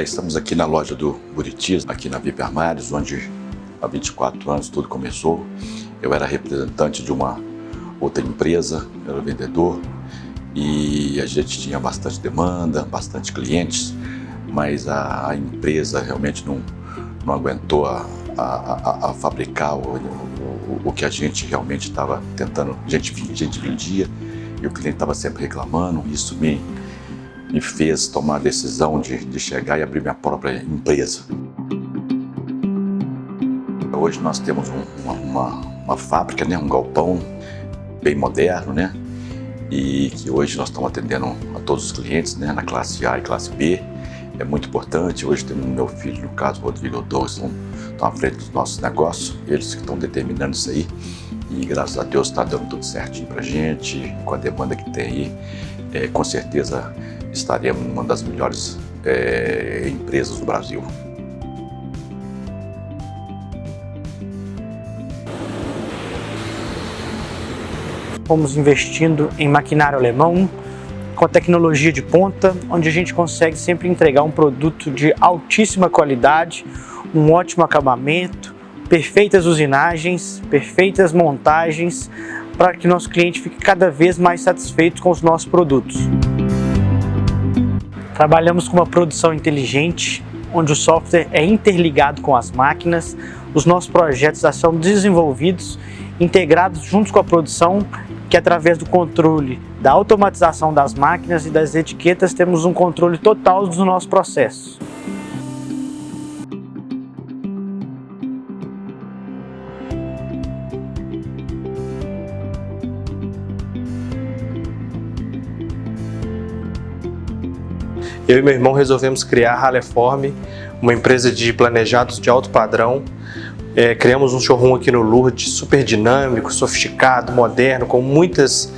Estamos aqui na loja do Buritis, aqui na VIP Armários, onde há 24 anos tudo começou. Eu era representante de uma outra empresa, era vendedor, e a gente tinha bastante demanda, bastante clientes, mas a empresa realmente não aguentou a fabricar o que a gente realmente estava tentando. A gente vendia e o cliente estava sempre reclamando. Isso me fez tomar a decisão de chegar e abrir minha própria empresa. Hoje nós temos uma fábrica, né, um galpão bem moderno, né, e que hoje nós estamos atendendo a todos os clientes, né, na classe A e classe B. É muito importante. Hoje temos meu filho, no caso, o Rodrigo e o Douglas, estão à frente dos nossos negócios, eles que estão determinando isso aí. E graças a Deus está dando tudo certinho para a gente, com a demanda que tem aí, com certeza estaremos uma das melhores empresas do Brasil. Fomos investindo em maquinário alemão, com tecnologia de ponta, onde a gente consegue sempre entregar um produto de altíssima qualidade, um ótimo acabamento, perfeitas usinagens, perfeitas montagens, para que nosso cliente fique cada vez mais satisfeito com os nossos produtos. Trabalhamos com uma produção inteligente, onde o software é interligado com as máquinas, os nossos projetos já são desenvolvidos, integrados juntos com a produção, que através do controle da automatização das máquinas e das etiquetas temos um controle total dos nossos processos. Eu e meu irmão resolvemos criar a Raleform, uma empresa de planejados de alto padrão. Criamos um showroom aqui no Lourdes, super dinâmico, sofisticado, moderno, com muitos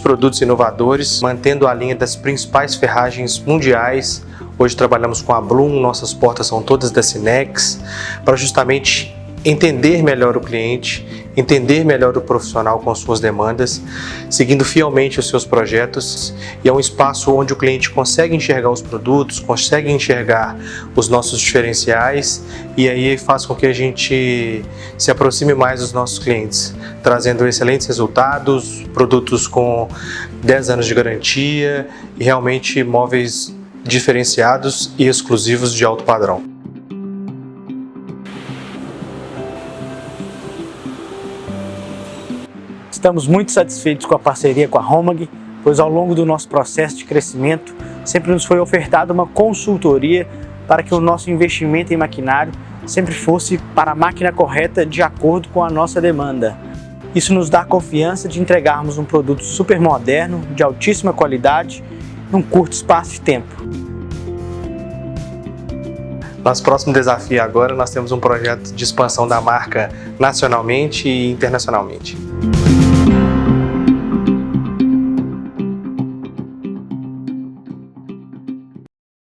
produtos inovadores, mantendo a linha das principais ferragens mundiais. Hoje trabalhamos com a Blum, nossas portas são todas da Sinex, para justamente entender melhor o cliente, entender melhor o profissional com suas demandas, seguindo fielmente os seus projetos. E é um espaço onde o cliente consegue enxergar os produtos, consegue enxergar os nossos diferenciais, e aí faz com que a gente se aproxime mais dos nossos clientes, trazendo excelentes resultados, produtos com 10 anos de garantia e realmente móveis diferenciados e exclusivos de alto padrão. Estamos muito satisfeitos com a parceria com a Romag, pois ao longo do nosso processo de crescimento sempre nos foi ofertada uma consultoria para que o nosso investimento em maquinário sempre fosse para a máquina correta de acordo com a nossa demanda. Isso nos dá a confiança de entregarmos um produto super moderno, de altíssima qualidade, em um curto espaço de tempo. Nosso próximo desafio agora, nós temos um projeto de expansão da marca nacionalmente e internacionalmente.